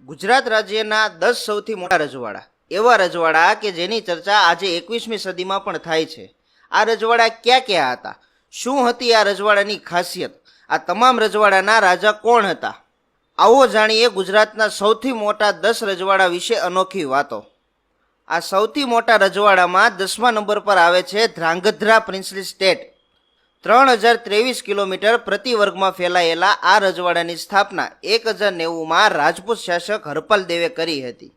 ગુજરાત રાજ્યના 10 સૌથી મોટા રજવાડા, એવા રજવાડા કે જેની ચર્ચા આજે 21મી સદીમાં પણ થાય છે. આ રજવાડા ક્યાં ક્યાં હતા, શું હતી આ રજવાડાની ખાસિયત, આ તમામ રજવાડાના રાજા કોણ હતા? આવો જાણીએ ગુજરાતના સૌથી મોટા 10 રજવાડા વિશે અનોખી વાતો. આ સૌથી મોટા રજવાડામાં 10મા નંબર પર આવે છે ધ્રાંગધ્રા પ્રિન્સલી સ્ટેટ. 3023 કિલોમીટર પ્રતિ વર્ગમાં ફેલાયેલા આ રજવાડાની સ્થાપના 1090માં રાજપૂત શાસક હરપાલ દેવે કરી હતી,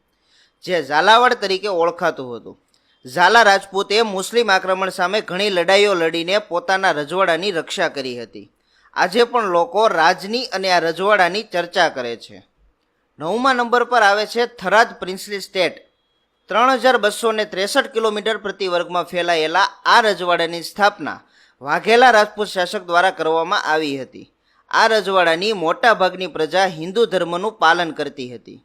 જે ઝાલાવાડ તરીકે ઓળખાતું હતું. ઝાલા રાજપૂતે મુસ્લિમ આક્રમણ સામે ઘણી લડાઈઓ લડીને પોતાના રજવાડાની રક્ષા કરી હતી. આજે પણ લોકો રાજની અને આ રજવાડાની ચર્ચા કરે છે. 9મા નંબર પર આવે છે થરાદ પ્રિન્સલી સ્ટેટ. 3263 કિલોમીટર પ્રતિ વર્ગમાં ફેલાયેલા આ રજવાડાની સ્થાપના વાઘેલા રાજપૂત શાસક દ્વારા કરવામાં આવી હતી. આ રજવાડાની મોટા ભાગની પ્રજા હિન્દુ ધર્મનું પાલન કરતી હતી.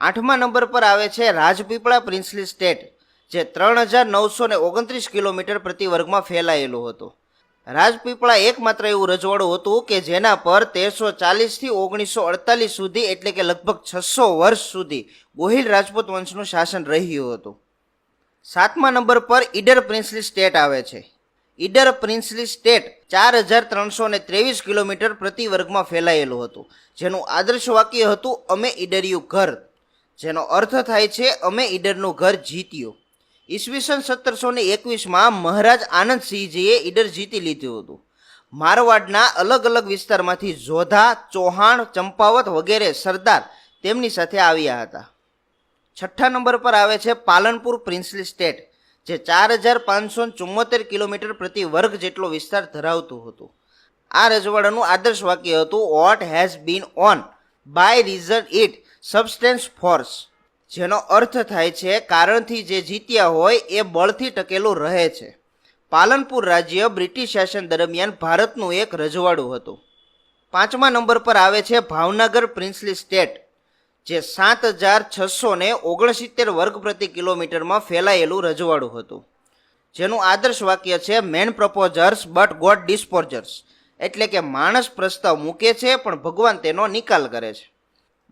8મા નંબર પર આવે છે રાજપીપળા પ્રિન્સલી સ્ટેટ, જે 3929 કિલોમીટર પ્રતિ વર્ગમાં ફેલાયેલું હતું. રાજપીપળા એકમાત્ર એવું રજવાડું હતું કે જેના પર 1340થી 1948 સુધી એટલે કે લગભગ 600 વર્ષ સુધી ગોહિલ રાજપૂત વંશનું શાસન રહ્યું હતું. 7મા નંબર પર ઈડર પ્રિન્સલી સ્ટેટ આવે છે. ઈડર પ્રિન્સલી સ્ટેટ 4323 કિલોમીટર પ્રતિ વર્ગમાં ફેલાયેલું હતું, જેનું આદર્શ વાક્ય હતું અમે ઈડર્યું ઘર, જેનો અર્થ થાય છે અમે ઈડરનું ઘર જીત્યું. ઈસવીસન 1721માં મહારાજ આનંદસિંહજીએ ઈડર જીતી લીધું હતું. મારવાડના અલગ અલગ વિસ્તારમાંથી જોધા, ચૌહાણ, ચંપાવત વગેરે સરદાર તેમની સાથે આવ્યા હતા. 6ઠ્ઠા નંબર પર આવે છે પાલનપુર પ્રિન્સલી સ્ટેટ, જે 4574 કિલોમીટર પ્રતિ વર્ગ જેટલો વિસ્તાર ધરાવતું હતું. આ રજવાડાનું આદર્શ વાક્ય હતું what has been won by reason it substance force, જેનો અર્થ થાય છે કારણથી જે જીત્યા હોય એ બળથી ટકેલું રહે છે. પાલનપુર રાજ્ય બ્રિટિશ શાસન દરમિયાન ભારતનું એક રજવાડું હતું. 5મા નંબર પર આવે છે ભાવનગર પ્રિન્સલી સ્ટેટ, જે 7669 વર્ગ પ્રતિ કિલોમીટરમાં ફેલાયેલું રજવાડું હતું, જેનું આદર્શ વાક્ય છે મેન પ્રપોઝર્સ બટ ગોડ ડિસ્પોઝર્સ, એટલે કે માણસ પ્રસ્તાવ મૂકે છે પણ ભગવાન તેનો નિકાલ કરે છે.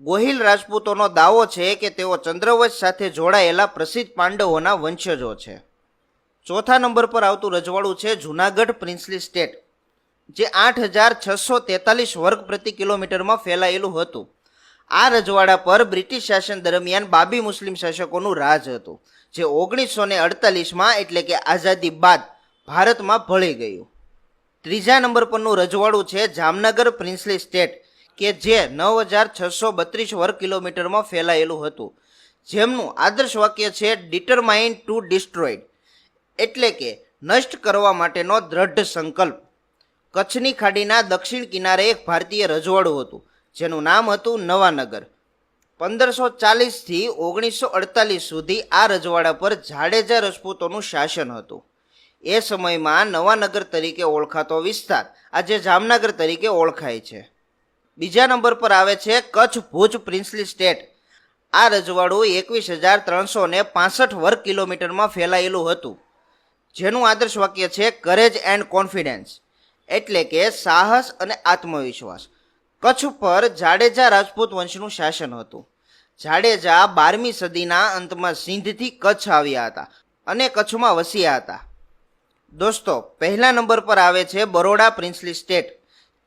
ગોહિલ રાજપૂતોનો દાવો છે કે તેઓ ચંદ્રવંશ સાથે જોડાયેલા પ્રસિદ્ધ પાંડવોના વંશજો છે. 4થા નંબર પર આવતું રજવાડું છે જૂનાગઢ પ્રિન્સલી સ્ટેટ, જે 8643 વર્ગ પ્રતિ કિલોમીટરમાં ફેલાયેલું હતું. આ રજવાડા પર બ્રિટિશ શાસન દરમિયાન બાબી મુસ્લિમ શાસકોનું રાજ હતું, જે 1948માં એટલે કે આઝાદી બાદ ભારતમાં ભળી ગયું. 3જા નંબર પરનું રજવાડું છે જામનગર પ્રિન્સલી સ્ટેટ, કે જે 9632 વર્ગ કિલોમીટરમાં ફેલાયેલું હતું, જેમનું આદર્શ વાક્ય છે ડિટરમાઇન્ડ ટુ ડિસ્ટ્રોઇડ, એટલે કે નષ્ટ કરવા માટેનો દ્રઢ સંકલ્પ. કચ્છની ખાડીના દક્ષિણ કિનારે એક ભારતીય રજવાડું હતું, જેનું નામ હતું નવાનગર. 1540થી 1948 સુધી આ રજવાડા પર જાડેજા રજપૂતોનું શાસન હતું. એ સમયમાં નવાનગર તરીકે ઓળખાતો વિસ્તાર આજે જામનગર તરીકે ઓળખાય છે. બીજા નંબર પર આવે છે કચ્છ ભુજ પ્રિન્સલી સ્ટેટ. આ રજવાડું 21365 વર્ગ કિલોમીટરમાં ફેલાયેલું હતું, જેનું આદર્શ વાક્ય છે કરેજ એન્ડ કોન્ફિડન્સ, એટલે કે સાહસ અને આત્મવિશ્વાસ. કચ્છ પર જાડેજા રાજપૂત વંશનું શાસન હતું. જાડેજા 12મી સદીના અંતમાં સિંધથી કચ્છ આવ્યા હતા અને કચ્છમાં વસ્યા હતા. દોસ્તો, પહેલા નંબર પર આવે છે બરોડા પ્રિન્સલી સ્ટેટ,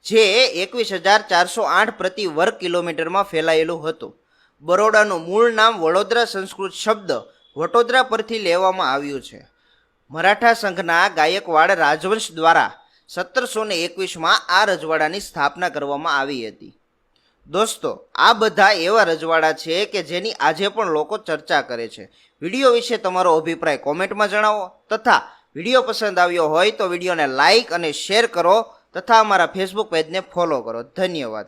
જે 21408 પ્રતિ વર્ગ કિલોમીટરમાં ફેલાયેલું હતું. બરોડાનું મૂળ નામ વડોદરા સંસ્કૃત શબ્દ વટોદરા પરથી લેવામાં આવ્યું છે. મરાઠા સંઘના ગાયકવાડ રાજવંશ દ્વારા 1721માં આ રજવાડાની સ્થાપના કરવામાં આવી હતી. દોસ્તો, આ બધા એવા રજવાડા છે કે જેની આજે પણ લોકો ચર્ચા કરે છે. વિડીયો વિશે તમારો અભિપ્રાય કોમેન્ટમાં જણાવો, તથા વિડીયો પસંદ આવ્યો હોય તો વિડીયોને લાઇક અને શેર કરો, તથા અમારા ફેસબુક પેજને ફોલો કરો. ધન્યવાદ.